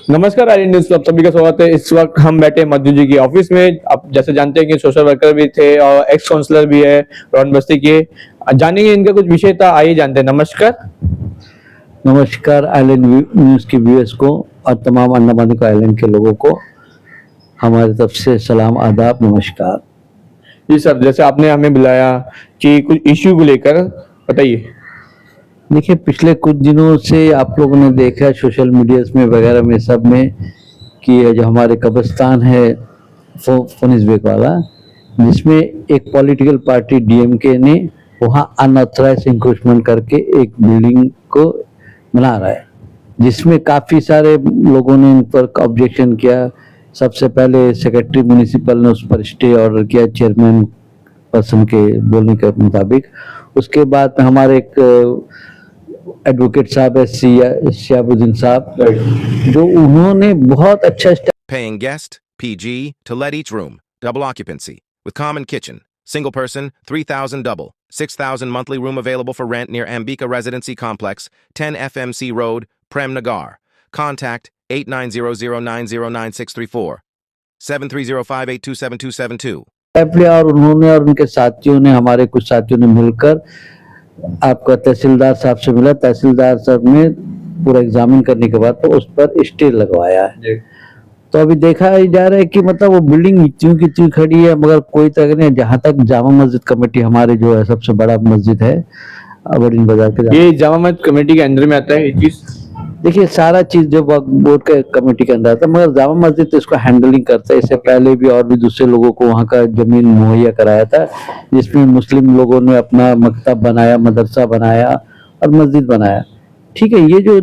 नमस्कार आई न्यूज आप सभी का स्वागत है। इस वक्त हम बैठे मध्य जी की ऑफिस में। आप जैसे जानते हैं कि सोशल वर्कर भी थे और एक्स काउंसलर भी है रौन बस्ती के। जानेंगे इनका कुछ विषय था, आइए जानते हैं। नमस्कार। नमस्कार आइलैंड न्यूज़ के व्यूअर्स को और तमाम अंडमान निकोबार आइलैंड के लोगों को हमारी तरफ से सलाम, आदाब, नमस्कार। जी सर, जैसे आपने हमें बुलाया कि कुछ इश्यू को लेकर बताइए। देखिए, पिछले कुछ दिनों से आप लोगों ने देखा है सोशल मीडिया में वगैरह में सब में कि ये जो हमारे कब्रिस्तान है फोनिसबेक वाला, जिसमें एक पॉलिटिकल पार्टी डीएमके ने वहाँ अनऑथराइज इंक्रोचमेंट करके एक बिल्डिंग को बना रहा है, जिसमें काफ़ी सारे लोगों ने इन पर ऑब्जेक्शन किया। सबसे पहले सेक्रेटरी म्यूनिसिपल ने उस पर स्टे ऑर्डर किया चेयरमैन पर्सन के बोलने के मुताबिक। उसके बाद हमारे एक एडवोकेट साहब है शिहाबुद्दीन साहब, जो उन्होंने बहुत अच्छा Paying guest, PG, to let each room, double occupancy, with common kitchen, single person, 3,000 double, 6,000 monthly room available for rent near Ambika Residency Complex, 10 FMC Road, Prem Nagar. Contact 8900909634, 7305827272. और उन्होंने और उनके साथियों ने, हमारे कुछ साथियों ने मिलकर आपका तहसीलदार साहब से मिला। तहसीलदार साहब ने पूरा एग्जामिन करने के बाद तो उस पर स्टे लगवाया है। तो अभी देखा जा रहा है कि मतलब वो बिल्डिंग इतनी की इतनी खड़ी है, मगर कोई तक नहीं। जहाँ तक जामा मस्जिद कमेटी हमारे जो है सबसे बड़ा मस्जिद है अबरदीन बाजार के, ये जामा मस्जिद कमेटी के अंदर में आता है ये चीज। देखिए, सारा चीज जो वक्फ बोर्ड के कमेटी के अंदर आता है, मगर जामा मस्जिद तो इसको हैंडलिंग करता है। इससे पहले भी और भी दूसरे लोगों को वहाँ का जमीन मुहैया कराया था, जिसमें मुस्लिम लोगों ने अपना मकतब बनाया, मदरसा बनाया और मस्जिद बनाया। ठीक है, ये जो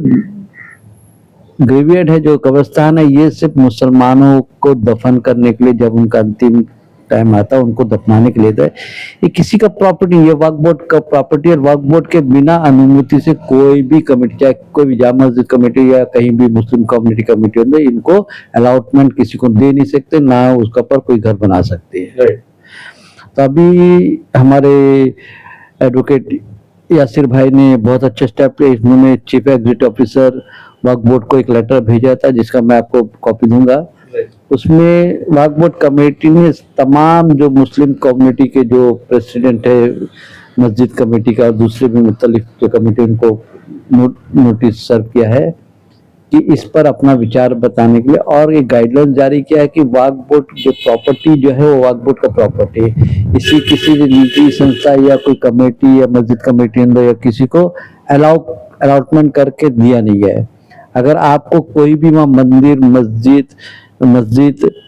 ग्रेवियर्ड है, जो कब्रिस्तान है, ये सिर्फ मुसलमानों को दफन करने के लिए, जब उनका अंतिम टाइम आता है उनको दफनाने के लिए था। ये किसी का प्रॉपर्टी, ये वक्फ बोर्ड का प्रॉपर्टी, और वक्फ बोर्ड के बिना अनुमति से कोई भी कमेटी, चाहे कोई भी जामा मस्जिद कमेटी या कहीं भी मुस्लिम कम्युनिटी कमेटी होती है, इनको अलॉटमेंट किसी को दे नहीं सकते, ना उसका पर कोई घर बना सकते हैं। तो अभी हमारे एडवोकेट यासिर भाई ने बहुत अच्छा स्टेप लिया। इन्होंने चीफ एग्जीक्यूटिव ऑफिसर वक्फ बोर्ड को एक लेटर भेजा था, जिसका मैं आपको कॉपी दूंगा। उसमें वक्फ बोर्ड कमेटी ने तमाम जो मुस्लिम कम्युनिटी के जो प्रेसिडेंट है मस्जिद कमेटी का और दूसरे भी मुख्तलिफ जो कमेटी, उनको नोटिस सर्व किया है कि इस पर अपना विचार बताने के लिए, और एक गाइडलाइन जारी किया है कि वक्फ बोर्ड जो प्रॉपर्टी जो है वो वक्फ बोर्ड का प्रॉपर्टी है। इसी किसी भी निजी संस्था या कोई कमेटी या मस्जिद कमेटी अंदर या किसी को अलॉटमेंट करके दिया नहीं है। अगर आपको कोई भी वहाँ मंदिर, मस्जिद,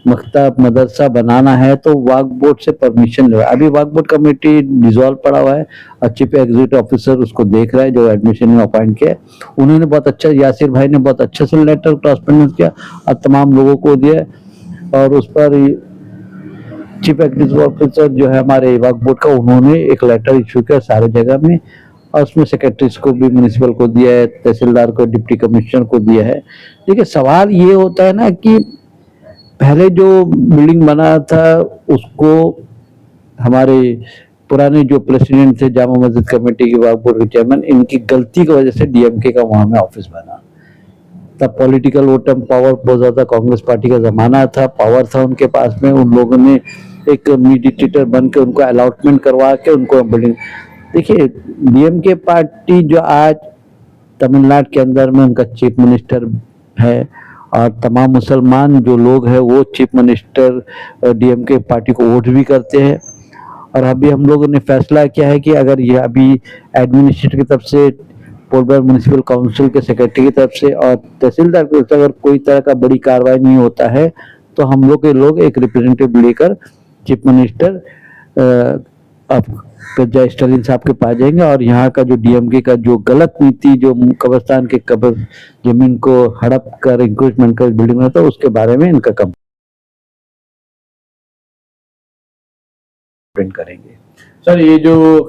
मकतब, मदरसा बनाना है तो वक्फ बोर्ड से परमिशन ले। अभी वक्फ बोर्ड कमेटी डिसॉल्व पड़ा हुआ है और चीफ एग्जीक्यूटिव ऑफिसर उसको देख रहा है, जो एडमिशन में अपॉइंट किया। उन्होंने बहुत अच्छा, यासिर भाई ने बहुत अच्छे से लेटर कॉरेस्पॉन्डेंस किया और तमाम लोगों को दिया, और उस पर चीफ एग्जीक्यूटिव ऑफिसर जो है हमारे वक्फ बोर्ड का, उन्होंने एक लेटर इशू किया सारे जगह में, और उसमें सेक्रेटरीज को भी म्यूनिसिपल को दिया है, तहसीलदार को, डिप्टी कमिश्नर को दिया है। देखिए, सवाल ये होता है ना कि पहले जो बिल्डिंग बना था उसको हमारे पुराने जो प्रेसिडेंट थे जामा मस्जिद कमेटी के वक्फ बोर्ड के चेयरमैन, इनकी गलती की वजह से डीएमके का वहां में ऑफिस बना। तब पॉलिटिकल वो टाइम पावर बहुत ज्यादा, कांग्रेस पार्टी का जमाना था, पावर था उनके पास में। उन लोगों ने एक मीडिएटर बन के उनको अलॉटमेंट करवा के उनको बिल्डिंग। देखिए, डीएमके पार्टी जो आज तमिलनाडु के अंदर में उनका चीफ मिनिस्टर है, और तमाम मुसलमान जो लोग हैं वो चीफ मिनिस्टर डीएमके पार्टी को वोट भी करते हैं। और अभी हम लोगों ने फैसला किया है कि अगर ये अभी एडमिनिस्ट्रेटर की तरफ से, पोर्टब्लेयर म्यूनिसिपल काउंसिल के सेक्रेटरी की तरफ से और तहसीलदार की तरफ से अगर कोई तरह का बड़ी कार्रवाई नहीं होता है, तो हम लोग के लोग एक रिप्रेजेंटेटिव लेकर चीफ मिनिस्टर जय स्टालिन साहब के पास जाएंगे, और यहाँ का जो डीएमके का जो गलत नीति, जो कब्रिस्तान के कब्र जमीन को हड़प कर इंक्रोचमेंट कर बिल्डिंग में, तो उसके बारे में इनका कंप्लेंट करेंगे। सर, ये जो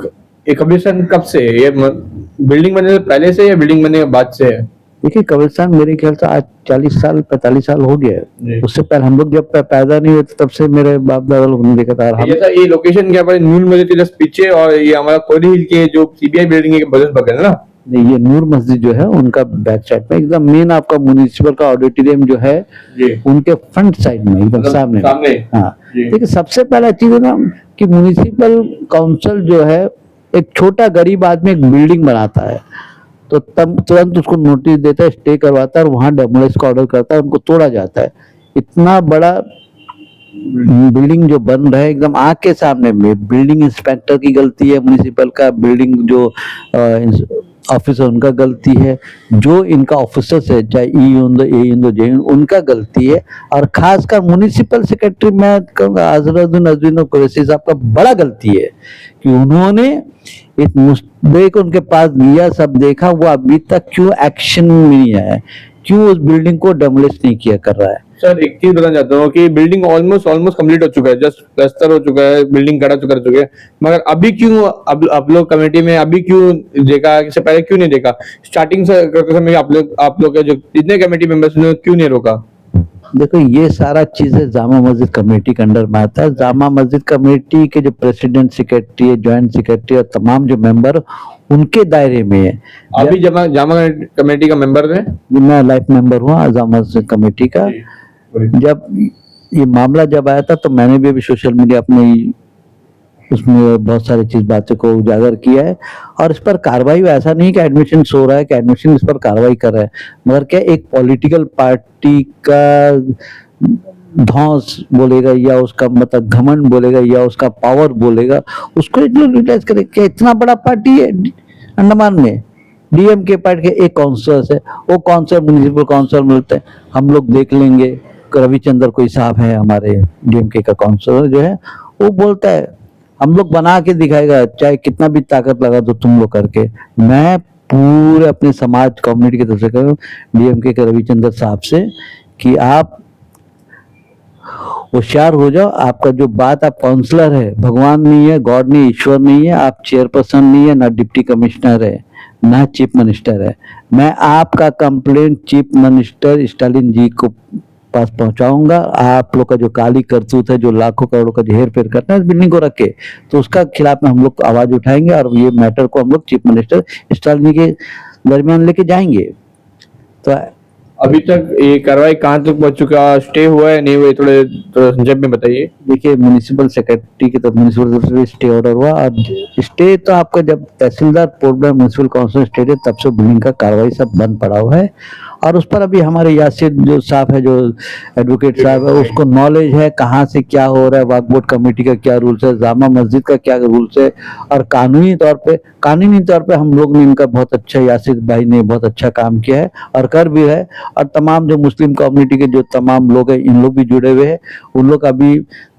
कब्रिस्तान कब से है? ये बिल्डिंग बनने से पहले से या बिल्डिंग बनने के बाद से है? देखिए, कब्रिस्तान मेरे ख्याल से आज 40 साल 45 साल हो गया है। उससे पहले हम लोग जब पैदा नहीं हुए तब से मेरे बाप दादा लोग ने देखा था। ये लोकेशन क्या पड़े? नून मस्जिद के जस्ट पीछे, और ये हमारा कोरी हिल के जो सीबीआई बिल्डिंग है बगल है ना। नहीं, ये नूर मस्जिद जो है उनका बैक साइड में एकदम मेन आपका म्युनिसिपल का ऑडिटोरियम जो है जी उनके फ्रंट साइड में एकदम सामने में। सामने हाँ, जी देखिए सबसे पहला चीज है ना कि म्युनिसिपल काउंसिल जो है एक छोटा गरीब आदमी एक बिल्डिंग बनाता है तो तब तुरंत उसको नोटिस देता है, स्टे करवाता है और वहां डेमोलिश का ऑर्डर करता है, उनको तोड़ा जाता है। इतना बड़ा बिल्डिंग जो बन रहा है एकदम आंख के सामने में, बिल्डिंग इंस्पेक्टर की गलती है, म्युनिसिपल का बिल्डिंग जो ऑफिसर उनका गलती है, जो इनका ऑफिसर्स है चाहे ई यून ए यून जे उनका गलती है, और खासकर म्युनिसिपल सेक्रेटरी मैं कहूँगा अजहरुद्दीन अजहरी कुरैशी साहब का बड़ा गलती है कि उन्होंने एक मुद्दे को उनके पास दिया, सब देखा, वो अभी तक क्यों एक्शन में नहीं आया, क्यों उस बिल्डिंग को डेमोलिश नहीं किया कर रहा है। सर एक चीज बताना चाहता हूँ कि बिल्डिंग ऑलमोस्ट ऑलमोस्ट कंप्लीट हो चुका है, जस्ट प्लास्टर हो चुका है, बिल्डिंग खड़ा कर चुके हैं, मगर अभी क्यों अब आप लोग कमेटी में अभी क्यों देखा, इससे पहले क्यों नहीं देखा, स्टार्टिंग से करते समय आप लोग के जो जितने कमेटी मेंबर्स ने क्यों नहीं रोका? देखो ये सारा चीजें जामा मस्जिद कमेटी के अंडर में आता है। जामा मस्जिद कमेटी के जो प्रेसिडेंट सेक्रेटरी है, ज्वाइंट सेक्रेटरी और तमाम जो मेंबर उनके दायरे में है। अभी जामा कमेटी का मेंबर है, मैं लाइफ मेंबर हूँ जामा मस्जिद कमेटी का। जब ये मामला जब आया था तो मैंने भी अभी सोशल मीडिया अपने उसमें बहुत सारी चीज बातों को उजागर किया है, और इस पर कार्रवाई ऐसा नहीं कि एडमिशन हो रहा है कि एडमिशन इस पर कार्रवाई कर रहा है, मगर क्या एक पॉलिटिकल पार्टी का धौंस बोलेगा या उसका मतलब घमंड बोलेगा या उसका पावर बोलेगा, उसको यूटिलाइज करे। क्या इतना बड़ा पार्टी है अंडमान में, डीएमके पार्टी के एक काउंसिलर है, वो काउंसिलर म्युनिसिपल काउंसिलर मिलते हैं, हम लोग देख लेंगे। रविचंद्र कोई साहब है हमारे डीएमके का काउंसिलर जो है, वो बोलता है हम लोग बना के दिखाएगा, चाहे कितना भी ताकत लगा दो तुम लोग करके। मैं पूरे अपने समाज कम्युनिटी की तरफ से कह रहा हूँ डीएमके के रविचंद्र साहब से कि आप होशियार हो जाओ। आपका जो बात, आप काउंसलर है, भगवान नहीं है, गॉड नहीं, ईश्वर नहीं है, आप चेयरपर्सन नहीं है, ना डिप्टी कमिश्नर है, ना चीफ मिनिस्टर है। मैं आपका कंप्लेंट चीफ मिनिस्टर स्टालिन जी को पास पहुंचाऊंगा। आप लोग का जो काली करतूत है, जो लाखों करोड़ों का जो हेर फेर करना है इस बिल्डिंग को रख के, तो उसका खिलाफ में हम लोग आवाज उठाएंगे और ये मैटर को हम लोग चीफ मिनिस्टर स्टालिन जी के दरमियान लेके जाएंगे। तो अभी तक ये कार्रवाई कहाँ तक पहुंच चुका, स्टे हुआ है नहीं हुआ, थोड़े संक्षेप में बताइए। देखिए म्युनिसिपल सेक्रेटरी की तरफ म्युनिसिपल स्टे ऑर्डर हुआ, और स्टे तो आपका जब तहसीलदार पोर्टल म्युनिसिपल काउंसिल स्टे है तब से बिल्डिंग का कार्रवाई सब बंद पड़ा हुआ है। और उस पर अभी हमारे यासिर जो साहब है, जो एडवोकेट साहब है, उसको नॉलेज है कहाँ से क्या हो रहा है, वक्फ बोर्ड कमेटी का क्या रूल्स है, जामा मस्जिद का क्या रूल्स है, और कानूनी तौर पे हम लोग ने इनका बहुत अच्छा, यासिर भाई ने बहुत अच्छा काम किया है और कर भी है। और तमाम जो मुस्लिम कम्युनिटी के जो तमाम लोग हैं, इन लोग भी जुड़े हुए हैं, उन लोग अभी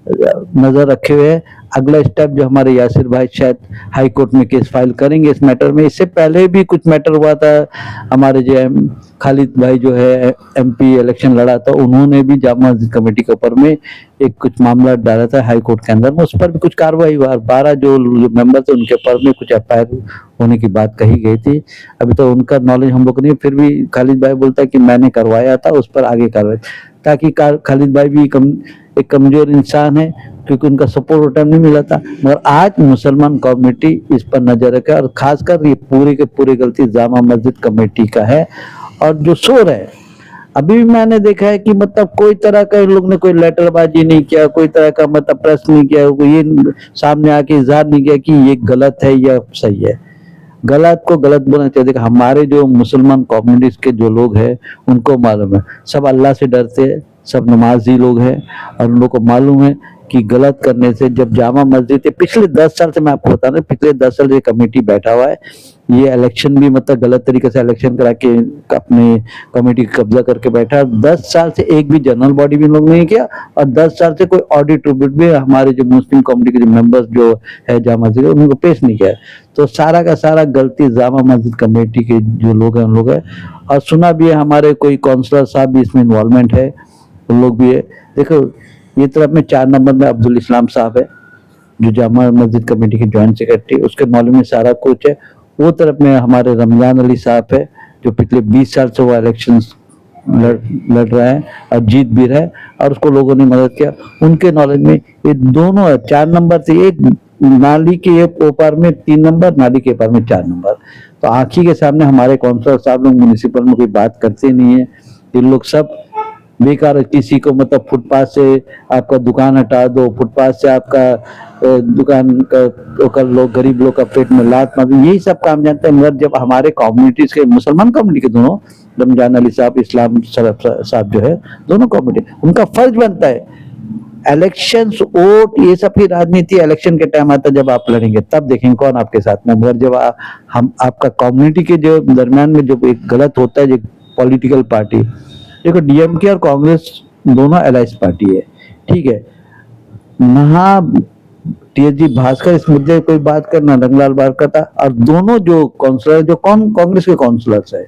नजर रखे हुए हैं। अगला स्टेप जो हमारे यासिर भाई शायद हाई कोर्ट में केस फाइल करेंगे इस मैटर में। इससे पहले भी कुछ मैटर हुआ था, हमारे जो खालिद भाई जो है एमपी इलेक्शन लड़ा था, उन्होंने भी जामा मस्जिद कमेटी के ऊपर में एक कुछ मामला डाला था हाई कोर्ट के अंदर में, उस पर भी कुछ कार्रवाई हुआ। 12 जो मेंबर थे उनके ऊपर में कुछ एफआईआर होने की बात कही गई थी। अभी तो उनका नॉलेज हम लोग नहीं, फिर भी खालिद भाई बोलता है कि मैंने करवाया था, उस पर आगे कार्रवाई, ताकि खालिद भाई भी एक कमजोर इंसान है क्योंकि उनका सपोर्ट उस टाइम नहीं मिला था। मगर आज मुसलमान कम्युनिटी इस पर नजर रखे, और खासकर ये पूरी के पूरी गलती जामा मस्जिद कमेटी का है। और जो शोर है, अभी भी मैंने देखा है कि मतलब कोई तरह का इन लोग ने कोई लेटरबाजी नहीं किया, कोई तरह का मतलब प्रेस नहीं किया, कोई ये सामने आके इजहार नहीं किया कि ये गलत है या सही है। गलत को गलत बोलना चाहिए। देखो हमारे जो मुसलमान कम्युनिटीज के जो लोग हैं उनको मालूम है, सब अल्लाह से डरते हैं, सब नमाजी लोग हैं, और उन लोग को मालूम है कि गलत करने से, जब जामा मस्जिद पिछले 10 साल से, मैं आपको बता रहा हूँ, पिछले 10 साल से कमेटी बैठा हुआ है। ये इलेक्शन भी मतलब गलत तरीके से इलेक्शन करा के अपने कमेटी कब्जा करके बैठा। 10 साल से एक भी जनरल बॉडी भी लोग नहीं किया, और 10 साल से कोई ऑडिट रिपोर्ट भी हमारे जो मुस्लिम कम्युनिटी के जो मेंबर्स जो है जामा मस्जिद उनको पेश नहीं किया। तो सारा का सारा गलती जामा मस्जिद कमेटी के जो लोग हैं उन लोग है। और सुना भी है हमारे कोई काउंसलर साहब भी इसमें इन्वॉल्वमेंट है, उन लोग भी है। देखो ये तरफ में 4 नंबर में अब्दुल इस्लाम साहब है जो जामा मस्जिद कमेटी के ज्वाइंट सेक्रेटरी, उसके मालूम में सारा कुछ है। वो तरफ में हमारे रमजान अली साहब है जो पिछले 20 साल से वो इलेक्शन लड़ रहा है और जीत भी रहा है, और उसको लोगों ने मदद किया। उनके नॉलेज में ये दोनों है, 4 नंबर से एक नाली के ऊपर में 3 नंबर, नाली के ऊपर में 4 नंबर। तो आंखी के सामने हमारे काउंसलर साहब लोग म्यूनिसिपल में कोई बात करते नहीं है। ये लोग सब बेकार, किसी को मतलब फुटपाथ से आपका दुकान हटा दो, फुटपाथ से आपका दुकान का कर लो, गरीब लोग का पेट में लात मार दो, यही सब काम जानते हैं। मगर जब हमारे कम्युनिटीज के, मुसलमान कम्युनिटी के दोनों, रमजान अली साहब, इस्लाम साहब जो है, दोनों कम्युनिटी, उनका फर्ज बनता है इलेक्शन, वोट, ये सब की राजनीति इलेक्शन के टाइम आता है, जब आप लड़ेंगे तब देखेंगे कौन आपके साथ में। मगर जब हम आपका कम्युनिटी के जो दरमियान में जब एक गलत होता है, जो पॉलिटिकल पार्टी, देखो डीएमके और कांग्रेस दोनों एलाइंस पार्टी है, ठीक है ना। टीएसजी भास्कर इस मुद्दे कोई बात करना, रंगलाल बारकर था, और दोनों जो काउंसलर जो कांग्रेस के काउंसलर्स है,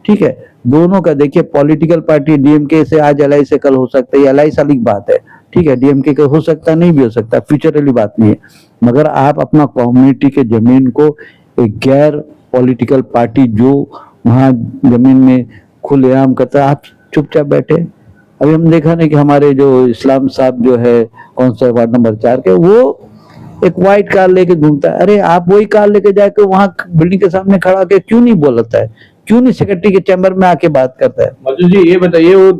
ठीक है, दोनों का देखिए पॉलिटिकल पार्टी, डीएमके से आज एलआई से कल हो सकता है, एलआई वाली बात है, ठीक है, डीएमके का हो सकता है, नहीं भी हो सकता, फ्यूचर वाली बात नहीं है। मगर आप अपना कम्युनिटी के जमीन को एक गैर पॉलिटिकल पार्टी जो वहां जमीन में खुलेआम करता है, आप चुपचाप बैठे। अभी हम देखा नहीं कि हमारे जो इस्लाम साहब जो है काउंसलर वार्ड नंबर 4 के, वो एक व्हाइट कार लेके घूमता है। अरे आप वही कार लेके जाके वहां बिल्डिंग के सामने खड़ा के क्यों नहीं बोलता है, क्यों नहीं सेक्रेटरी के चैम्बर में आके बात करता है? मधु जी ये बताइए, वो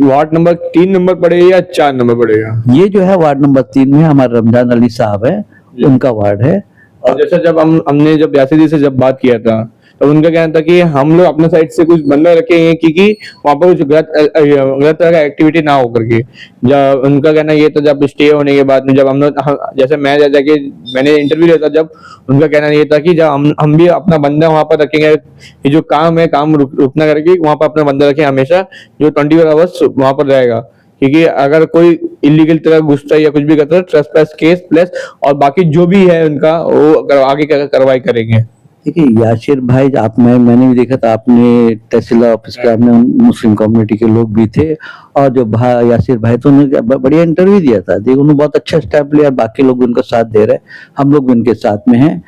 वार्ड नंबर 3 नंबर पड़ेगा या 4 नंबर पड़ेगा? ये जो है वार्ड नंबर 3 में हमारे रमजान अली साहब है, उनका वार्ड है। और जैसा जब हमने जब यासिर जी से जब बात किया था, तो उनका कहना था कि हम लोग अपने साइड से कुछ बंदा रखेंगे क्योंकि वहां पर कुछ गलत तरह का एक्टिविटी ना हो करके। जब उनका कहना ये था, जब स्टे होने के बाद में जब हम लोग, जैसे मैं जाके मैंने इंटरव्यू लिया था, जब उनका कहना ये था कि जब हम भी अपना बंदा वहां पर रखेंगे, ये जो काम है काम रुकना करके वहां पर अपना बंदा रखें हमेशा, जो 24 आवर्स वहां पर रहेगा। क्योंकि अगर कोई इलीगल तरह घुसता है या कुछ भी करता है, ट्रेसपास केस प्लस और बाकी जो भी है उनका वो आगे कार्रवाई करेंगे। देखिए यासिर भाई, मैंने भी देखा था, आपने तहसील ऑफिस के, आपने मुस्लिम कम्युनिटी के लोग भी थे, और जो यासिर भाई तो उन्होंने बढ़िया इंटरव्यू दिया था, देखिए उन्होंने बहुत अच्छा स्टेप लिया, बाकी लोग भी उनका साथ दे रहे हैं, हम लोग भी उनके साथ में हैं।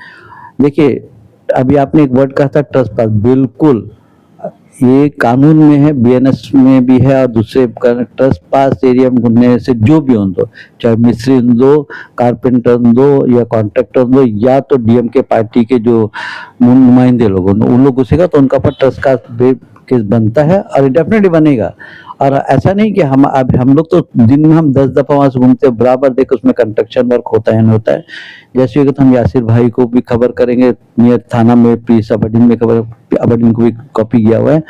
देखिए अभी आपने एक वर्ड कहा था ट्रेसपास, बिल्कुल ये कानून में है, बीएनएस में भी है, और दूसरे ट्रेसपास एरिया में घूमने से जो भी हो दो, चाहे मिस्त्री दो, कारपेंटर दो, या कॉन्ट्रैक्टर दो, या तो डीएमके पार्टी के जो नुमाइंदे लोग, उन लोग घुसेगा तो उनका पर ट्रेसपास केस बनता है, और डेफिनेटली बनेगा। और ऐसा नहीं कि हम लोग तो दिन में हम 10 दफा वहां से घूमते हैं, बराबर देख उसमें कंस्ट्रक्शन वर्क होता है नहीं होता है। जैसे कि हम यासिर भाई को भी खबर करेंगे, नियर थाना में पीस अबडिन में खबर, अबडिन को भी कॉपी किया हुआ है,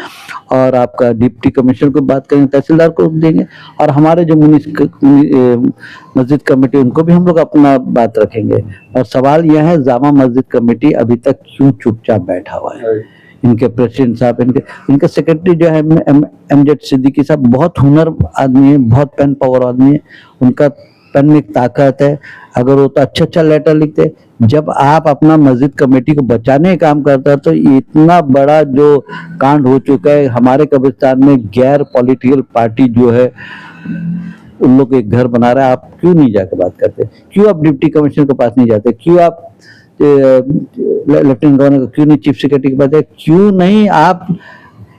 और आपका डिप्टी कमिश्नर को बात करेंगे, तहसीलदार को देंगे, और हमारे जो मस्जिद कमेटी उनको भी हम लोग अपना बात रखेंगे। और सवाल यह है, जामा मस्जिद कमेटी अभी तक क्यों चुपचाप बैठा हुआ है? इनके प्रेसिडेंट साहब, इनके सेक्रेटरी जो है एमजेड सिद्दीकी साहब, बहुत हुनर आदमी है, बहुत पेन पावर आदमी है, उनका पेन में एक ताकत है। अगर वो तो अच्छा लेटर लिखते, जब आप अपना मस्जिद कमेटी को बचाने का काम करता है, तो इतना बड़ा जो कांड हो चुका है हमारे कब्रिस्तान में, गैर पॉलिटिकल पार्टी जो है उन लोग एक घर बना रहा है, आप क्यों नहीं जाकर बात करते? क्यों आप डिप्टी कमिश्नर के पास नहीं जाते? क्यों आप लेफ्टिनेंट गवर्नर, क्यों नहीं चीफ सेक्रेटरी के पास है? क्यों नहीं आप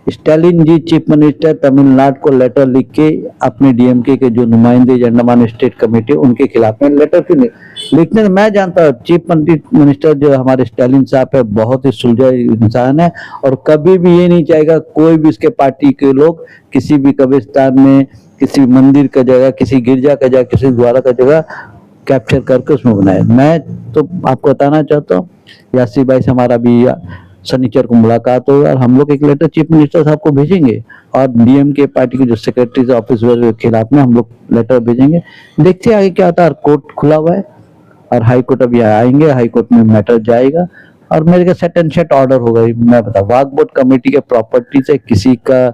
स्टालिन जी चीफ मिनिस्टर तमिलनाडु को लेटर लिख के अपने डीएमके के जो नुमाइंदे अंडमान स्टेट कमेटी उनके खिलाफ में लेटर क्यों नहीं लिखने? मैं जानता हूँ चीफ मिनिस्टर जो हमारे स्टालिन साहब है बहुत ही सुलझा इंसान है, और कभी भी ये नहीं चाहेगा कोई भी इसके पार्टी के लोग किसी भी कब्रिस्तान में, किसी मंदिर का जगह, किसी गिरजा का जगह, किसी द्वारा का जगह कैप्चर करके उसमें बनाए। मैं तो आपको बताना चाहता हूँ, यासिर भाई से हमारा भी शनिचर को मुलाकात होगी, और हम लोग एक लेटर चीफ मिनिस्टर साहब को भेजेंगे, और डीएमके पार्टी के जो सेक्रेटरी ऑफिस के खिलाफ में हम लोग लेटर भेजेंगे। देखते हैं आगे क्या होता है। कोर्ट खुला हुआ है, और हाई कोर्ट अभी आएंगे, हाई कोर्ट में मैटर जाएगा, और मेरे का सेट एंड सेट ऑर्डर होगा। मैं बता, वक्फ बोर्ड कमेटी के प्रॉपर्टी से किसी का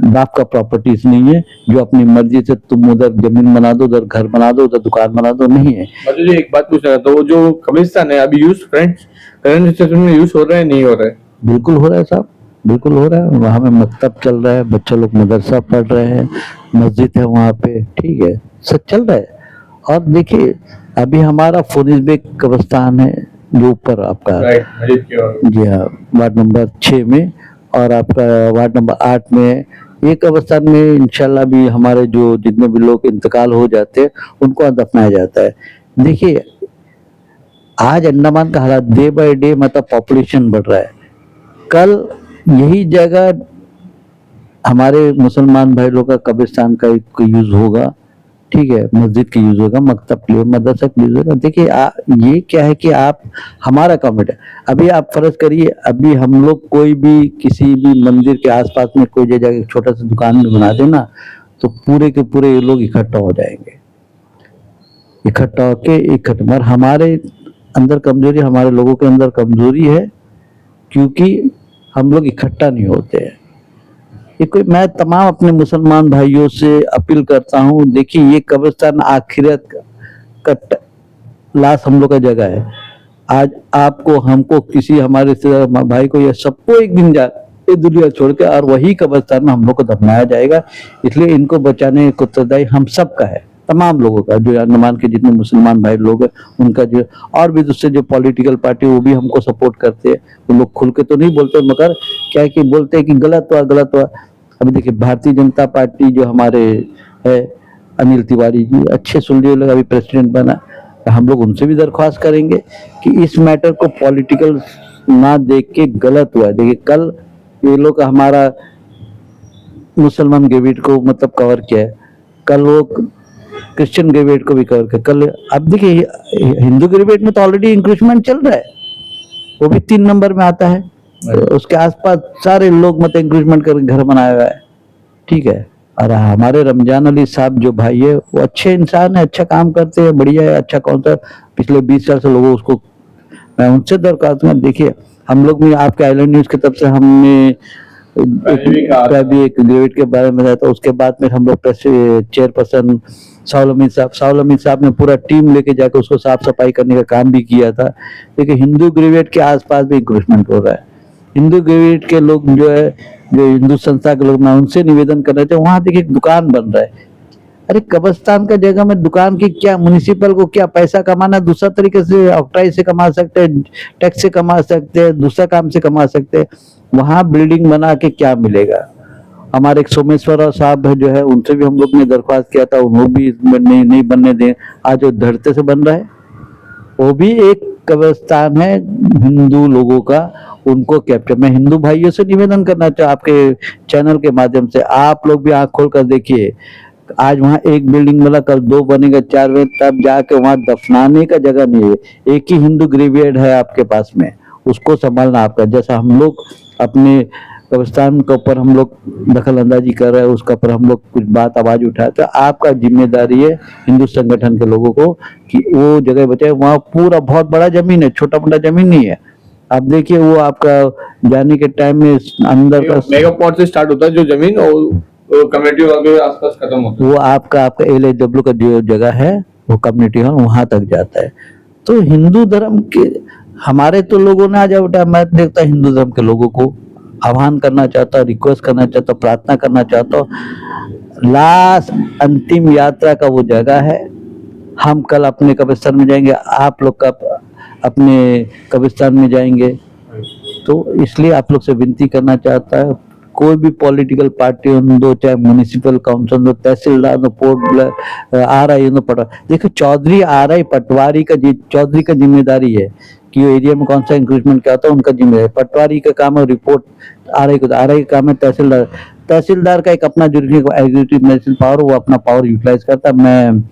बाप का प्रॉपर्टीज नहीं है, जो अपनी मर्जी से तुम उधर जमीन बना दो, उधर घर बना दो, उधर दुकान बना दो, नहीं है। मतलब एक बात पूछ रहा था, वो जो कब्रिस्तान है अभी यूज करंट सिचुएशन में यूज हो रहा है नहीं हो रहा है? बिल्कुल हो रहा है साहब, बिल्कुल हो रहा है। वहाँ में मकतब चल रहा है, बच्चे लोग मदरसा पढ़ रहे हैं, मस्जिद है वहाँ पे, ठीक है, सब चल रहा है। और देखिए अभी हमारा फोनिसबेग कब्रिस्तान है जो ऊपर आपका, जी हाँ, वार्ड नंबर 6 में, और आपका वार्ड नंबर 8 में, ये कब्रिस्तान में इंशाल्लाह भी हमारे जो जितने भी लोग इंतकाल हो जाते हैं उनको दफनाया जाता है। देखिए आज अंडमान का हालात डे बाय डे मतलब पॉपुलेशन बढ़ रहा है, कल यही जगह हमारे मुसलमान भाई लोग का कब्रिस्तान का यूज होगा, ठीक है, मस्जिद की यूज होगा, मकतब के लिए, मदरसा के यूज होगा। देखिए ये क्या है कि आप हमारा कमेटी है। अभी आप फर्ज करिए, अभी हम लोग कोई भी किसी भी मंदिर के आसपास में कोई जगह छोटा सा दुकान भी बना देना, तो पूरे के पूरे ये लोग इकट्ठा हो जाएंगे, इकट्ठा होके मगर हमारे अंदर कमजोरी, हमारे लोगों के अंदर कमजोरी है, क्योंकि हम लोग इकट्ठा नहीं होते हैं। ये कोई, मैं तमाम अपने मुसलमान भाइयों से अपील करता हूँ, देखिए ये कब्रिस्तान आखिरत का लास्ट हम लोग का जगह है। आज आपको, हमको, किसी हमारे रिश्तेदार भाई को या सबको एक दिन ये दुनिया छोड़ के और वही कब्रिस्तान में हम लोग को दफनाया जाएगा। इसलिए इनको बचाने का उत्तरदायी हम सबका है, तमाम लोगों का, जो अंडमान के जितने मुसलमान भाई लोग हैं उनका, जो और भी दूसरे जो पॉलिटिकल पार्टी वो भी हमको सपोर्ट करते हैं। वो लोग खुल के तो नहीं बोलते, मगर क्या है कि बोलते हैं कि गलत हुआ, गलत हुआ। अभी देखिए भारतीय जनता पार्टी जो हमारे है, अनिल तिवारी जी अच्छे सुलझे लोग, अभी प्रेसिडेंट बना, हम लोग उनसे भी दरख्वास्त करेंगे कि इस मैटर को पॉलिटिकल ना देख के, गलत हुआ। देखिए कल ये लोग हमारा मुसलमान ग्रेविड को मतलब कवर किया है, कल वो क्रिश्चियन ग्रेविड को भी कवर किया। कल अब देखिए हिंदू ग्रेविड में तो ऑलरेडी इंक्रीजमेंट चल रहा है, वो भी 3 नंबर में आता है, उसके आसपास सारे लोग मतलब इंक्रीजमेंट करके घर बनाया हुआ है, ठीक है। और हमारे रमजान अली साहब जो भाई है वो अच्छे इंसान है, अच्छा काम करते हैं, बढ़िया है, अच्छा काउंटर, पिछले 20 साल से लोगों उसको, मैं उनसे दरख्वास्त में, देखिए हम लोग भी आपके आइलैंड न्यूज की तरफ से हमने भी एक ग्रेविड के बारे में बताया था। उसके बाद में हम लोग चेयरपर्सन साउल अमीद साहब ने पूरा टीम लेके जाकर उसको साफ सफाई करने का काम भी किया था। देखिए हिंदू ग्रेविड के आसपास भी इंक्रीजमेंट हो रहा है। हिंदू ग्रेविड के लोग जो है, जो हिंदू संस्था के लोग, मैं उनसे निवेदन कर रहे थे, वहां देखिए दुकान बन रहा है। अरे कब्रिस्तान का जगह में दुकान की क्या, म्युनिसिपल को क्या पैसा कमाना, दूसरा तरीके से ऑक्ट्राई से कमा सकते हैं, टैक्स से कमा सकते हैं, दूसरा काम से कमा सकते हैं। वहां बिल्डिंग बना के क्या मिलेगा। हमारे एक सोमेश्वर साहब है जो है, उनसे भी हम लोग ने दरख्वास्त किया था, वो भी नहीं बनने दें। आज जो धरते से बन रहा है वो भी एक कब्रिस्तान है हिंदू लोगों का, उनको कैप्चर। मैं हिंदू भाइयों से निवेदन करना चाहता, आपके चैनल के माध्यम से आप लोग भी आंख खोल कर देखिए, आज वहाँ एक बिल्डिंग बना, कल 2 बनेगा, 4 बने, तब जाके वहाँ दफनाने का जगह नहीं है। एक ही हिंदू ग्रेवियर्ड है आपके पास में, उसको संभालना आपका। जैसा हम लोग अपने कब्रिस्तान के ऊपर हम लोग दखल अंदाजी कर रहे हैं, उसके ऊपर हम लोग कुछ बात आवाज उठाए, तो आपका जिम्मेदारी है हिंदू संगठन के लोगों को कि वो जगह बचाए। वहाँ पूरा बहुत बड़ा जमीन है, छोटा मोटा जमीन नहीं है। आप देखिए वो आपका जाने के टाइम में अंदर का मेगा पॉट से स्टार्ट होता है जो जमीन, और कम्युनिटी हॉल के आसपास खत्म होता है। वो आपका LAW का जो जगह है वो कम्युनिटी हॉल वहां तक जाता है। तो हिंदू धर्म के हमारे तो लोगों ने आज उठा, मैं देखता हिंदू धर्म के लोगों को आह्वान करना चाहता हूँ, रिक्वेस्ट करना चाहता हूँ, प्रार्थना करना चाहता हूँ, लास्ट अंतिम यात्रा का वो जगह है। हम कल अपने कब्रिस्तान में जाएंगे, आप लोग का अपने कब्रिस्तान में जाएंगे, तो इसलिए आप लोग से विनती करना चाहता है, कोई भी पॉलिटिकल पार्टी हो, चाहे म्युनिसिपल काउंसिल हो, तहसीलदार हो, पोर्ट RI हो, पटवारी, देखो चौधरी RI पटवारी का चौधरी का जिम्मेदारी है कि वो एरिया में कौन सा इंक्रीजमेंट क्या होता है, उनका जिम्मेदारी। पटवारी का काम है रिपोर्ट, RI का काम है तहसीलदार का एक अपना जो एग्जीक्यूटिव पावर, वो अपना पावर यूटिलाइज करता है। मैं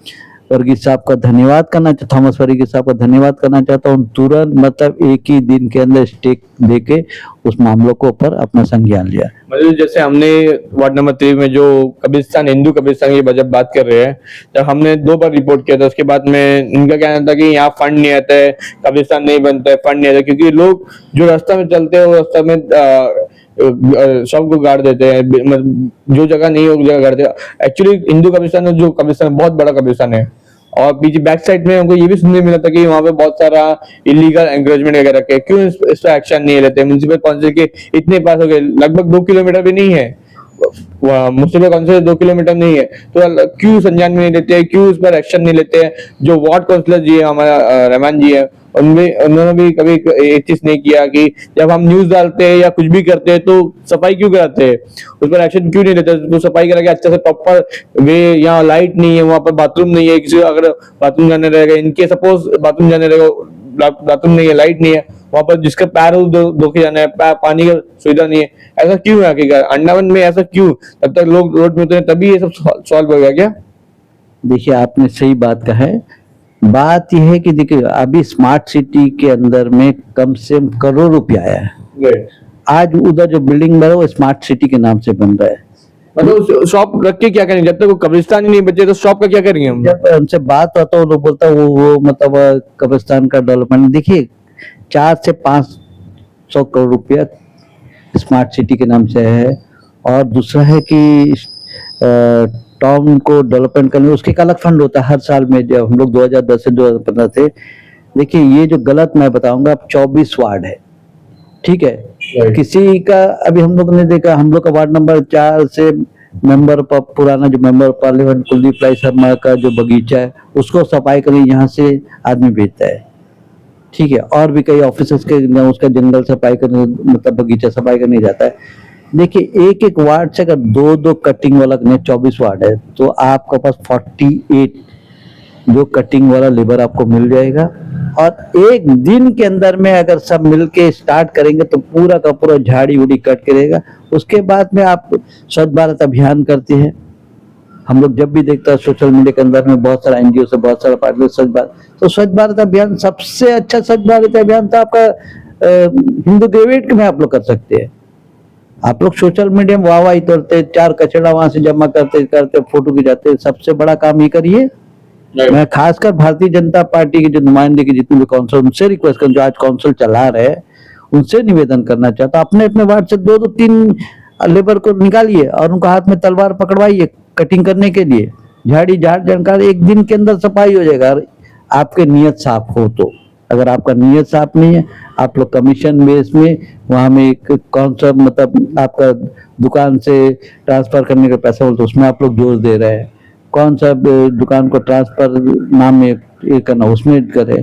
वर्गीस साहब का धन्यवाद करना चाहता, थॉमस वर्गीस साहब का धन्यवाद करना चाहता हूँ। तुरंत मतलब एक ही दिन के अंदर स्टेक देके उस मामलों को ऊपर अपना संज्ञान लिया। मतलब जैसे हमने वार्ड नंबर 3 में जो कब्रिस्तान, हिंदू कब्रिस्तान की जब बात कर रहे हैं, जब हमने 2 बार रिपोर्ट किया था, उसके बाद में इनका कहना था कि यहाँ फंड नहीं आता है, कब्रिस्तान नहीं बनता है, फंड नहीं आता, क्योंकि लोग जो रास्ता में चलते हैं वो रास्ता में सब को गाड़ देते हैं, जो जगह नहीं है वो जगह गाड़ते हैं। एक्चुअली हिंदू कब्रिस्तान जो कब्रिस्तान बहुत बड़ा कब्रिस्तान है, और पीछे बैक साइड में हमको ये भी सुनने मिला था कि वहाँ पे बहुत सारा इलीगल एंकरेजमेंट वगैरह के, क्यों इस पर एक्शन नहीं लेते। म्युनिसिपल काउंसिल के इतने पास हो गए, लगभग 2 किलोमीटर भी नहीं है, म्युनिसिपल काउंसिल 2 किलोमीटर नहीं है, तो क्यों संज्ञान में नहीं लेते हैं, क्यों इस पर एक्शन नहीं लेते हैं। जो वार्ड काउंसिलर जी है हमारा रहमान जी है, उन्होंने भी कभी एक चीज नहीं किया कि जब हम न्यूज डालते हैं या कुछ भी करते हैं तो सफाई क्यों कराते हैं, उस पर एक्शन क्यों नहीं लेते। तो सफाई करा के अच्छा से प्रॉपर वे, यहाँ लाइट नहीं है, वहाँ पर बाथरूम नहीं है, किसी अगर बाथरूम जाने रहेगा, इनके सपोज बाथरूम जाने रहेगा, बाथरूम नहीं है, लाइट नहीं है, वहां पर जिसका पैर हो धो के जाना है, पानी का सुविधा नहीं है। ऐसा क्यों है आखिरकार अंडमान में, ऐसा क्यों? तब तक लोग रोड में उतरे तभी ये सब सॉल्व हो गया क्या? देखिए आपने सही बात कहा है। बात यह है कि देखिए अभी स्मार्ट सिटी के अंदर में कम से कम करोड़ रुपया आया है। आज उधर जो बिल्डिंग बन रहा है वो स्मार्ट सिटी के नाम से बन रहा है। मतलब शॉप रख के क्या करेंगे? जब तक वो कब्रिस्तान ही नहीं बचे तो शॉप का क्या करेंगे हम? जब उनसे बात होता है वो लोग बोलता है वो मतलब कब्रिस्तान का डेवलपमेंट। देखिए 4 से 500 करोड़ रुपया स्मार्ट सिटी के नाम से है। और दूसरा है कि टाउन को डेवलपमेंट करने उसके एक अलग फंड होता है हर साल में। जब हम लोग 2010 से 2015 थे, देखिए ये जो गलत मैं बताऊंगा, अब 24 वार्ड है, ठीक है। किसी का अभी हम लोग ने देखा, हम लोग का वार्ड नंबर 4 से पुराना जो मेंबर पार्लियामेंट कुलदीप राय शर्मा का जो बगीचा है उसको सफाई करने यहाँ से आदमी भेजता है, ठीक है। और भी कई ऑफिसर्स के उसका जंगल सफाई करने, मतलब बगीचा सफाई करने जाता है। देखिए एक एक वार्ड से अगर 2-2 कटिंग वाला 24 वार्ड है तो आपके पास 48 जो कटिंग वाला लेबर आपको मिल जाएगा। और एक दिन के अंदर में अगर सब मिलके स्टार्ट करेंगे तो पूरा का पूरा झाड़ी उड़ी कट करेगा। उसके बाद में आप स्वच्छ भारत अभियान करते हैं। हम लोग जब भी देखते हैं सोशल मीडिया के अंदर में बहुत सारा एनजीओ से बहुत सारा पार्टी स्वच्छ भारत, तो स्वच्छ भारत अभियान सबसे अच्छा स्वच्छ भारत अभियान तो आपका हिंदू ग्रेविएट में आप लोग कर सकते हैं। आप लोग सोशल मीडिया में वाहवाही करते, 4 कचरा वहां से जमा करते करते फोटो खिंचाते, सबसे बड़ा काम ये करिए। मैं खासकर भारतीय जनता पार्टी के जो नुमाइंदे की जितने भी काउंसिल उनसे रिक्वेस्ट कर, जो आज काउंसिल चला रहे हैं उनसे निवेदन करना चाहता, अपने अपने वार्ड से 2-3 लेबर को निकालिए और उनका हाथ में तलवार पकड़वाइए कटिंग करने के लिए। झाड़ी झाड़ जानकार एक दिन के अंदर सफाई हो जाएगा। आपके नियत साफ हो तो। अगर आपका नियत साफ नहीं है, आप लोग कमीशन बेस में वहां में कौन सा मतलब आपका दुकान से ट्रांसफर करने का पैसा बोलते उसमें आप लोग जोर दे रहे हैं, कौन सा दुकान को ट्रांसफर नाम में ये करना उसमें करें।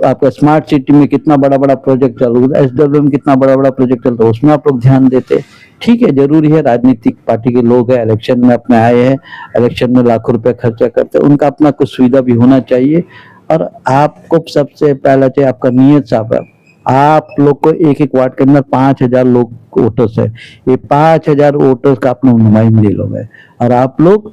आपका स्मार्ट सिटी में कितना बड़ा बड़ा प्रोजेक्ट चालू है, एसडब्ल्यू में कितना बड़ा बड़ा प्रोजेक्ट चलता है उसमें आप लोग ध्यान देते। ठीक है, जरूरी है, राजनीतिक पार्टी के लोग हैं, इलेक्शन में अपने आए हैं, इलेक्शन में लाखों रुपए खर्चा करते हैं, उनका अपना कुछ सुविधा भी होना चाहिए। और आपको सबसे पहला चाहिए आपका नियत साफ है। आप लोग को एक एक वार्ड के अंदर 5000 लोग वोटर्स है, ये 5000 वोटर्स का अपना नुमाइंदे लोग है। और आप लोग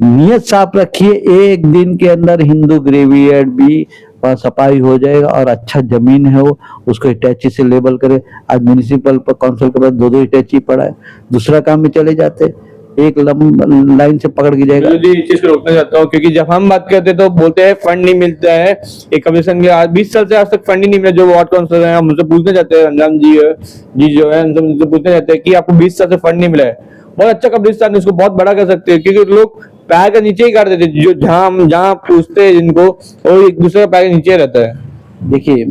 नियत साफ रखिए, एक दिन के अंदर हिंदू ग्रेवियार्ड भी सफाई हो जाएगा। और अच्छा जमीन है वो, उसको इटैची से लेबल करे। आज म्यूनिसिपल काउंसिल के पास 2-2 इटैची पड़ा है, दूसरा काम में चले जाते, एक लाइन से पकड़ के जाएगा। जी, इस चीज को रोकना चाहता हूँ क्योंकि जब हम बात करते तो बोलते हैं फंड नहीं मिलता है। एक कमीशन के आज 20 साल से आज तक फंड ही नहीं मिला। जो वार्ड काउंसिलर है हमसे पूछना चाहते हैं, रंजान जी जो है हमसे पूछना चाहते हैं कि आपको 20 साल से फंड नहीं मिला है। बहुत अच्छा कब्रिस्तान है, उसको बहुत बड़ा कर सकते हैं क्योंकि लोग पैर के नीचे ही काट देते, जो जहाँ पूछते हैं जिनको, वो एक दूसरे का पैर के नीचे रहता है। देखिए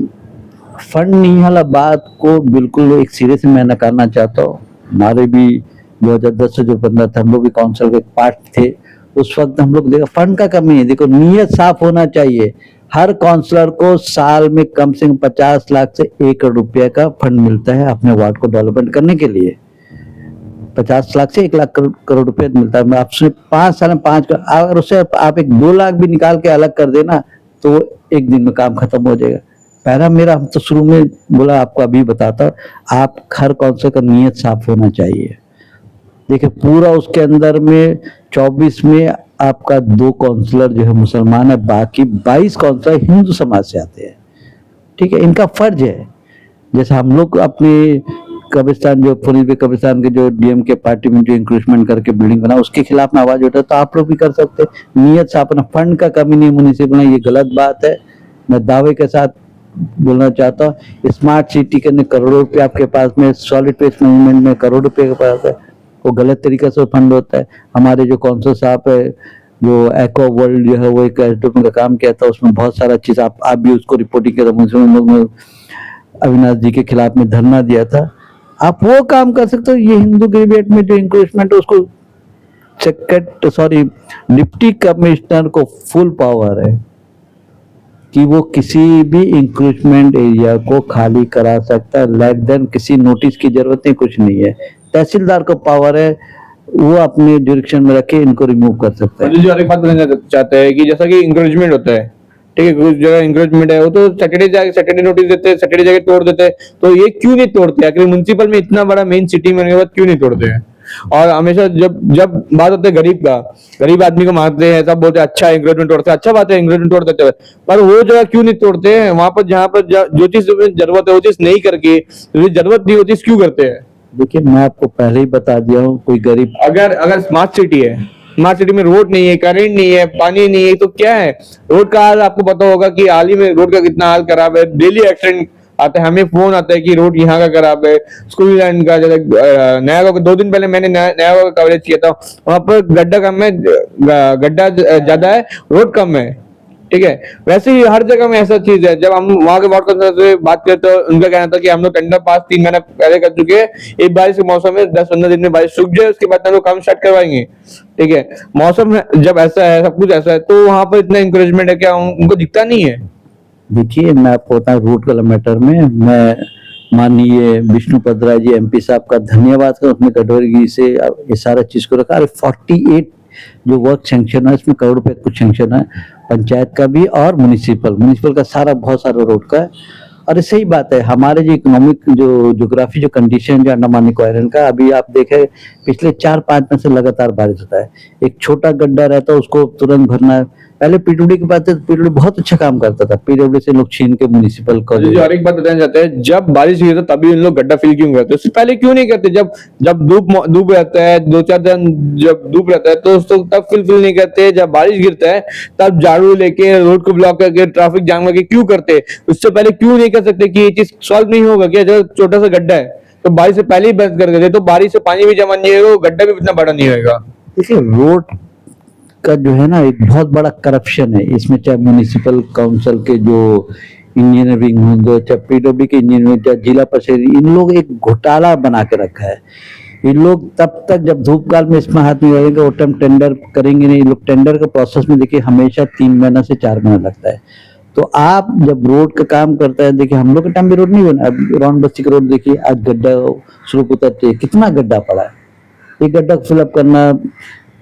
फंड नहीं वाला बात को बिल्कुल एक सिरे से मैं नकारना चाहता हूँ। हमारे भी 2010 से जो 15 था, हम लोग भी काउंसिल के पार्ट थे, उस वक्त हम लोग देखा फंड का कमी है। देखो नियत साफ होना चाहिए। हर काउंसलर को साल में कम से कम 50 लाख से 1 करोड़ रुपया का फंड मिलता है अपने वार्ड को डेवलपमेंट करने के लिए। 50 लाख से 1 लाख करोड़ रुपया मिलता है। आपसे 5 साल में 5 अगर उससे आप 2 लाख भी निकाल के अलग कर देना तो एक दिन में काम खत्म हो जाएगा। पहला मेरा, हम तो शुरू में बोला, आपको अभी बताता, आप हर काउंसिल का नियत साफ होना चाहिए। देखिए पूरा उसके अंदर में 24 में आपका 2 काउंसलर जो है मुसलमान है, बाकी 22 काउंसलर हिंदू समाज से आते हैं। ठीक है, इनका फर्ज है। जैसे हम लोग अपने कब्रिस्तान, जो फरीद कब्रिस्तान के जो डीएमके पार्टी में जो इंक्रोचमेंट करके बिल्डिंग बना उसके खिलाफ में आवाज उठा, तो आप लोग भी कर सकते हैं। नियत से अपना फंड का कमी नहीं म्युनिसिपल में, ये गलत बात है। मैं दावे के साथ बोलना चाहता हूँ, स्मार्ट सिटी के अंदर करोड़ों रुपये आपके पास में, सॉलिड वेस्ट मैनेजमेंट में करोड़ रुपये के पास है, वो गलत तरीके से फंड होता है। हमारे जो काउंसिल साहब है, जो एक्वा वर्ल्ड जो है वो एक का काम किया था, उसमें बहुत सारा चीज आप भी उसको रिपोर्टिंग किया, अविनाश जी के खिलाफ में धरना दिया था। आप वो काम कर सकते हो। ये हिंदू ग्रेविएट में जो इंक्रोचमेंट है उसको डिप्टी कमिश्नर को फुल पावर है कि वो किसी भी इंक्रोचमेंट एरिया को खाली करा सकता है। लेट देन किसी नोटिस की जरूरत नहीं, कुछ नहीं है। तहसीलदार को पावर है, वो अपने जुरिक्शन में रखे इनको रिमूव कर सकता है। जो एक बात बताना चाहते हैं कि जैसा कि इंक्रोचमेंट होता है ठीक है, कुछ जगह इंक्रोचमेंट है, वो तो सैटरडे नोटिस देते हैं, सैटरडे जाके तोड़ देते हैं। तो ये क्यों नहीं तोड़ते? आखिर म्युनिसिपल में इतना बड़ा मेन सिटी में होने के बाद क्यों नहीं तोड़ते हैं? और हमेशा जब जब बात होती है गरीब का, गरीब आदमी को मारते हैं, सब बोलते हैं अच्छा इंक्रोचमेंट तोड़ते हैं, अच्छा बात है इंक्रोचमेंट तोड़ देते हैं, पर वो जगह क्यों नहीं तोड़ते हैं? वहां पर जहां पर जो चीज जरूरत है वो चीज नहीं करके, जो जरूरत नहीं वो चीज क्यों करते हैं? देखिए मैं आपको पहले ही बता दिया हूँ, कोई गरीब अगर अगर स्मार्ट सिटी है, स्मार्ट सिटी में रोड नहीं है, करंट नहीं है, पानी नहीं है, तो क्या है? रोड का हाल आपको पता होगा कि हाल ही में रोड का कितना हाल खराब है, डेली एक्सीडेंट आते हैं, हमें फोन आता है कि रोड यहाँ का खराब है, स्कूल लाइन का, जैसे नया 2 दिन पहले मैंने नया का कवरेज किया था, वहां पर गड्ढा कम है, गड्ढा ज्यादा है, रोड कम है, ठीक है। वैसे ही हर जगह में ऐसा चीज है। जब हम वहां के वार्ड काउंसिलर से बात करते तो उनका कहना था कि हम लोग टेंडर पास 3 महीना पहले कर चुके हैं, एक बारिश के मौसम में 10-15 दिन में बारिश सूख जाए, उसके बाद हम लोग काम स्टार्ट करवाएंगे, ठीक है। मौसम जब ऐसा है, सब कुछ ऐसा है, तो वहां पर इतना इंकरेजमेंट है क्या उनको दिखता नहीं है? देखिए मैं आपको बताऊं, रोड का मैटर में मैं माननीय विष्णु पदराय जी एमपी साहब का धन्यवाद कर, उसने गडकरी जी से ये सारा चीज को रखा। अरे 48 जो वर्क सैंक्शन है इसमें करोड़ रुपए कुछ सैंक्शन है, पंचायत का भी और म्युनिसिपल का सारा, बहुत सारा रोड का है। और सही बात है, हमारे जो इकोनॉमिक जो ज्योग्राफी जो कंडीशन जो अंडमान निकोबार आइलैंड का, अभी आप देखें पिछले 4-5 में से लगातार बारिश होता है। एक छोटा गड्ढा रहता है उसको तुरंत भरना है। पहले पीडब्ल्यूडी की बात है, पीडब्ल्यूडी बहुत अच्छा काम करता था, पीडब्ल्यूडी से लोग छीन के म्युनिसिपल जो और एक बात बताना चाहते हैं, जब बारिश हुई तो तभी उन लोग गड्ढा फिल क्यों करते हैं? उससे पहले क्यों नहीं करते? जब जब धूप रहता है, 2-4 दिन जब धूप रहता है तो उसको तब फिल नहीं करते, जब बारिश गिरता है तब झाड़ू लेके रोड को ब्लॉक करके ट्रैफिक जाम करके क्यों करते? उससे पहले क्यों नहीं कर सकते कि ये चीज सॉल्व नहीं होगा क्या? जो छोटा सा गड्ढा है तो बारिश से पहले ही बंद कर देते, तो बारिश से पानी भी जमा नहीं होगा, गड्ढा भी इतना बड़ा नहीं होगा। देखिए रोड का जो है ना एक बहुत बड़ा करप्शन है इसमें, चाहे म्युनिसिपल काउंसिल के जो इंजीनियरिंग होंगे, चाहे पीडब्ल्यूडी के इंजीनियरिंग, चाहे जिला परिषद, इन लोग एक घोटाला बना के रखा है। इन लोग तब तक जब धूप काल में इसमें हाथ नहीं लगेंगे, वो टाइम टेंडर करेंगे नहीं। लोग टेंडर के प्रोसेस में देखिए हमेशा 3 महीना से 4 महीना लगता है। तो आप जब रोड का काम करता है, देखिए हम लोग के टाइम भी रोड नहीं बना, अब राउंड बस्ती का रोड देखिए, आज गड्ढा शुरू उतरते कितना गड्ढा पड़ा है, एक गड्ढा फिलअप करना,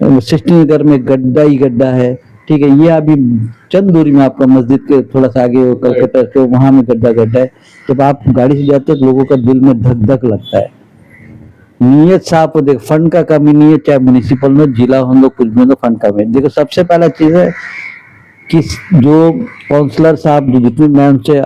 16 नगर में गड्ढा ही गड्ढा है, ठीक है। ये अभी चंद दूरी में आपका मस्जिद के थोड़ा सा आगे कलकत्ता के वहां में गड्ढा है। जब आप गाड़ी से जाते हैं तो लोगों का दिल में धक धक लगता है। नीयत साफ हो, देखो फंड का कमी नहीं है, चाहे म्युनिसिपल में, जिला हो, कुछ भी हो, फंड कमी है। देखो सबसे पहला चीज है कि जो काउंसलर साहब जो जितने, मैं उनसे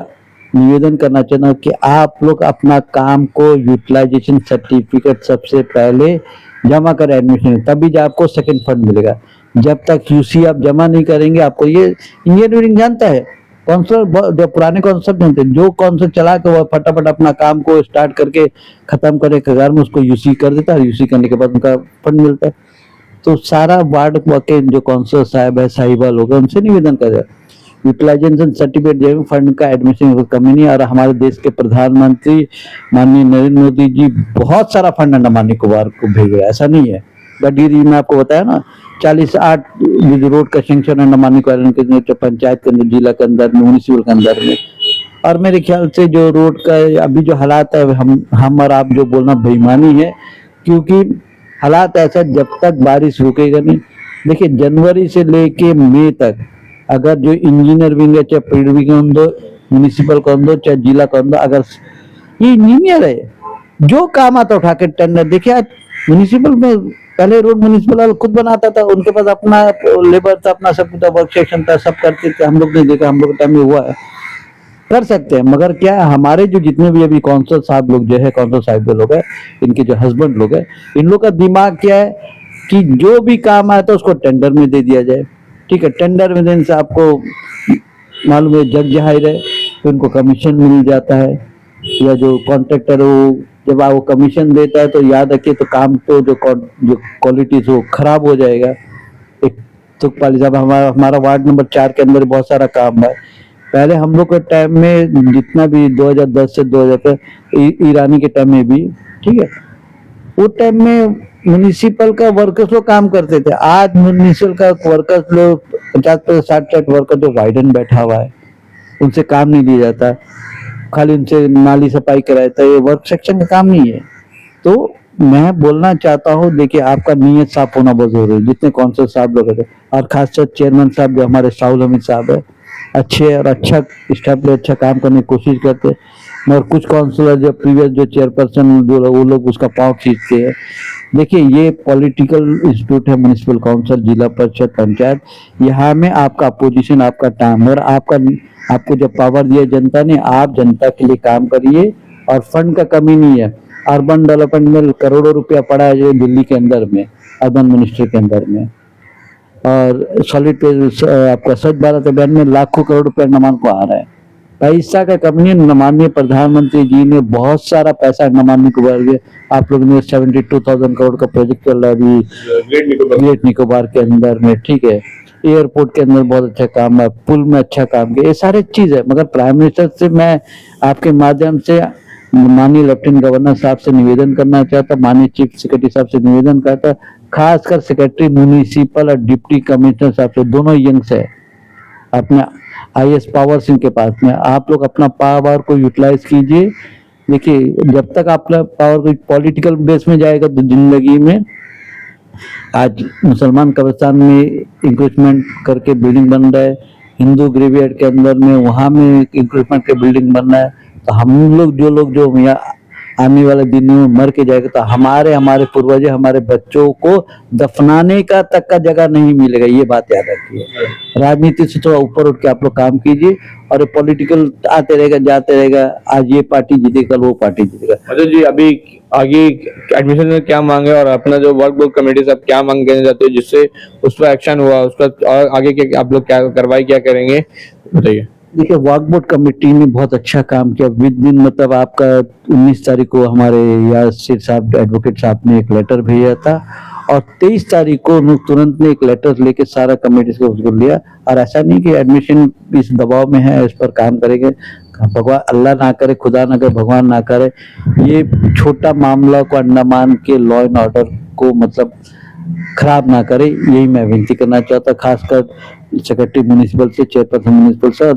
निवेदन करना चाहता हूँ कि आप लोग अपना काम को यूटिलाइजेशन सर्टिफिकेट सबसे पहले जमा करें एडमिशन, तभी जो आपको सेकंड फंड मिलेगा। जब तक यूसी आप जमा नहीं करेंगे, आपको ये इंजीनियरिंग जानता है काउंसलर, जो पुराने काउंसलर जानते हैं, जो काउंसलर चला के वो फटाफट अपना काम को स्टार्ट करके खत्म करे कगार में उसको यूसी कर देता है, यूसी करने के बाद उनका फंड मिलता है। तो सारा वार्ड के जो काउंसलर साहब है, साहिबा लोग हैं, उनसे निवेदन करें यूटिलाइजेशन सर्टिफिकेट जो फंड का एडमिशन कमी नहीं। और हमारे देश के प्रधानमंत्री माननीय नरेंद्र मोदी जी बहुत सारा फंड अंडमान निकोबार को भेज रहे हैं, ऐसा नहीं है। बट ये मैं आपको बताया ना 48 जो रोड का सेंक्शन अंडमान निकोबार के पंचायत के अंदर, जिला के अंदर, म्युनिसिपल के अंदर में। और मेरे ख्याल से जो रोड का अभी जो हालात है, हम और आप जो बोलना बेईमानी है, क्योंकि हालात ऐसा, जब तक बारिश रुकेगा नहीं। देखिए जनवरी से लेके मई तक अगर जो इंजीनियर विंग है, चाहे पीडब्ल्यूडी का दो, म्युनिसिपल का दो, चाहे जिला का दो, अगर ये इंजीनियर है जो काम आता उठा के टेंडर, देखिए आज म्युनिसिपल में पहले रोड म्युनिसिपल खुद बनाता था, उनके पास अपना लेबर था, अपना सब कुछ वर्क सेक्शन था, सब करते थे। हम लोग ने देखा, हम लोग के टाइम में हुआ है, कर सकते हैं। मगर क्या है, हमारे जो जितने भी अभी काउंसिल साहब लोग जो है, काउंसिल साहब लोग है, इनके जो हस्बैंड लोग है, इन लोग का दिमाग क्या है कि जो भी काम आया था उसको टेंडर में दे दिया जाए, ठीक है। टेंडर में देने से आपको मालूम है जग जाहिर है तो उनको कमीशन मिल जाता है, या जो कॉन्ट्रैक्टर हो जब वो कमीशन देता है तो याद रखिए तो काम तो जो क्वालिटी वो खराब हो जाएगा। एक तुकपाली साहब, हमारा वार्ड नंबर 4 के अंदर बहुत सारा काम है। पहले हम लोग के टाइम में जितना भी 2010 से 2000 ईरानी के टाइम में भी, ठीक है, उस टाइम में म्युनिसिपल का वर्कर्स लोग काम करते थे। आज म्युनिसिपल का वर्कर्स लोग 50-60 वर्कर जो वाइडन बैठा हुआ है, उनसे काम नहीं लिया जाता, खाली उनसे नाली सफाई कराता है, ये वर्क सेक्शन का काम नहीं है। तो मैं बोलना चाहता हूँ, देखिए आपका नीयत साफ होना बहुत जरूरी है, जितने काउंसिल साहब लोग हैं, और खासकर चेयरमैन साहब जो हमारे शाहुल हमीद साहब है, अच्छे और अच्छा स्टाफ पे अच्छा काम करने की कोशिश करते हैं, मगर कुछ काउंसलर जो प्रीवियस जो चेयरपर्सन जो वो लोग उसका पाँव खींचते हैं। देखिए ये पॉलिटिकल इंस्टीट्यूट है, म्युनिसिपल काउंसिल, जिला परिषद, पंचायत, यहाँ में आपका अपोजिशन, आपका टाइम और आपको जब पावर दिया जनता ने, आप जनता के लिए काम करिए और फंड का कमी नहीं है। अर्बन डेवलपमेंट में करोड़ों रुपया पड़ा है जो दिल्ली के अंदर में, अर्बन मिनिस्ट्री के अंदर में, और सॉलिड आपका स्वच्छ भारत अभियान में लाखों करोड़ रुपया नमान को आ रहा है। पैसा का कमी नहीं, माननीय प्रधानमंत्री जी ने बहुत सारा पैसा नमामि को बढ़ गया। आप लोगों ने 72,000 करोड़ का प्रोजेक्ट चल रहा है अभी ग्रेट निकोबार के अंदर में, ठीक है, एयरपोर्ट के अंदर बहुत अच्छा काम है, पुल में अच्छा काम किया, ये सारे चीज है। मगर प्राइम मिनिस्टर से मैं आपके माध्यम से माननीय लेफ्टिनेंट गवर्नर साहब से निवेदन करना चाहता, माननीय चीफ सेक्रेटरी साहब से निवेदन करता, खासकर सेक्रेटरी म्युनिसिपल और डिप्टी कमिश्नर साहब से, दोनों यंग्स है, अपने आईएएस पावर्स इनके पास में, आप लोग अपना पावर को यूटिलाइज कीजिए। देखिए जब तक आप पावर को पॉलिटिकल बेस में जाएगा तो जिंदगी में, आज मुसलमान कब्रिस्तान में इंक्रोचमेंट करके बिल्डिंग बन रहा है, हिंदू ग्रेवयार्ड के अंदर में वहां में इंक्रोचमेंट के बिल्डिंग बन रहा है, तो हम लोग जो यहाँ आने वाले दिनों में मर के जाएगा तो हमारे पूर्वज, हमारे बच्चों को दफनाने का तक का जगह नहीं मिलेगा, ये बात याद रखिए। राजनीति से थोड़ा ऊपर उठ के आप लोग काम कीजिए, और पॉलिटिकल आते रहेगा जाते रहेगा, आज ये पार्टी जीतेगा कल वो पार्टी जीतेगा। अच्छा जी, अभी आगे एडमिशन में क्या मांगे और अपना जो वर्क बोर्ड कमेटी से आप क्या मांग करना चाहते हो जिससे उस पर एक्शन हुआ, उसका और आगे क्या आप लोग क्या कार्रवाई क्या करेंगे, बताइए। देखिए वर्क बोर्ड कमेटी ने बहुत अच्छा काम किया विद दिन, मतलब आपका 19 तारीख को हमारे यासिर साहब एडवोकेट साहब ने एक लेटर भेजा था, और 23 तारीख को तुरंत ने एक लेटर लेके सारा कमेटी से उसको लिया। और ऐसा नहीं कि एडमिशन इस दबाव में है, इस पर काम करेंगे, भगवान अल्लाह ना करे, खुदा ना करे, भगवान ना करे, ये छोटा मामला को अंडमान के लॉ एंड ऑर्डर को मतलब खराब ना करे, यही मैं विनती करना चाहता, खासकर सेक्रेटरी म्युनिसिपल से, चेयरपर्सन म्युनिसिपल से,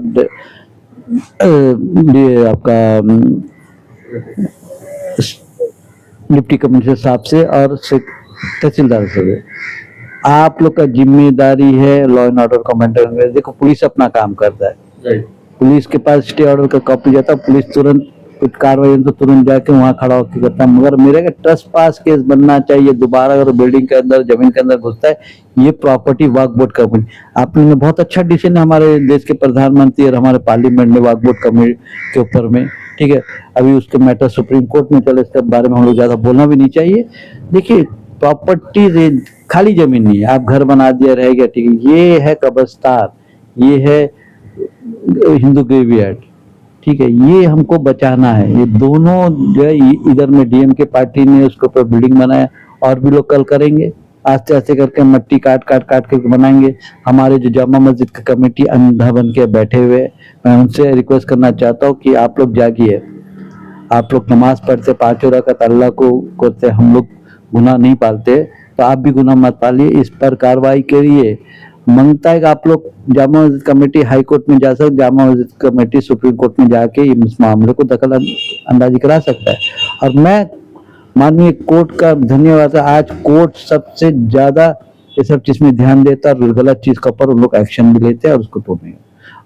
आपका डिप्टी कमिश्नर साहब से और तहसीलदार से। आप लोग का जिम्मेदारी है लॉ एंड ऑर्डर को मेंटेन करना। देखो पुलिस अपना काम करता है, पुलिस के पास स्टे ऑर्डर का कॉपी जाता है, पुलिस तुरंत कुछ कार्रवाई तो तुरंत जाके वहाँ खड़ा होकर करता है, मगर मेरे का ट्रस्ट पास केस बनना चाहिए। दोबारा अगर बिल्डिंग के अंदर जमीन के अंदर घुसता है, ये प्रॉपर्टी वक्फ बोर्ड कमेटी, आप लोगों ने बहुत अच्छा डिसीजन है, हमारे देश के प्रधानमंत्री और हमारे पार्लियामेंट ने वक्फ बोर्ड कमेटी के ऊपर में, ठीक है, अभी उसके मैटर सुप्रीम कोर्ट में चले, इसके बारे में हम लोग ज्यादा बोलना भी नहीं चाहिए। देखिए प्रॉपर्टी खाली जमीन नहीं है, आप घर बना दिया रहेगा, ठीक है, ये है कब्रिस्तान, ये है हिंदू ग्रेवयार्ड, ठीक है, ये हमको बचाना है। ये दोनों जो है, इधर में डीएमके पार्टी ने उसके ऊपर बिल्डिंग बनाया, और भी लोग कल करेंगे, आस्ते आस्ते करके मट्टी काट के बनाएंगे। हमारे जो जामा मस्जिद का कमेटी अंधा बन के बैठे हुए, मैं उनसे रिक्वेस्ट करना चाहता हूँ कि आप लोग जागिए, आप लोग नमाज पढ़ते 5 रकात अल्लाह को करते, हम लोग गुनाह नहीं पालते, तो आप भी गुनाह मत पालिए, इस पर कार्रवाई करिए। मांगता है कि आप लोग Jama Masjid committee high court में जा सकते, Jama Masjid committee supreme court में जाके इस मामले को दखल अंदाजी करा सकता है। और मैं माननीय कोर्ट का धन्यवाद है, आज कोर्ट सबसे ज्यादा ये सब चीज में ध्यान देता है, और गलत चीज का पर उन लोग एक्शन भी लेते हैं और उसको तोड़ने,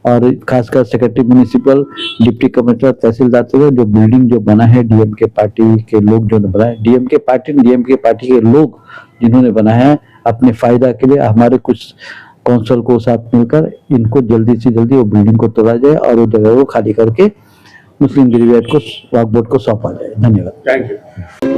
और खासकर सेक्रेटरी म्युनिसिपल, डिप्टी कमिश्नर, तहसीलदार से जो बिल्डिंग जो बना है, डीएमके पार्टी के लोग जो बनाए, डीएमके पार्टी के लोग जिन्होंने बनाया है अपने फायदा के लिए, हमारे कुछ काउंसिल को साथ मिलकर इनको जल्दी से जल्दी वो बिल्डिंग को तोड़ा जाए और वो जगह को खाली करके मुस्लिम ग्रेवयार्ड को वक्फ बोर्ड को सौंपा जाए। धन्यवाद। Thank you.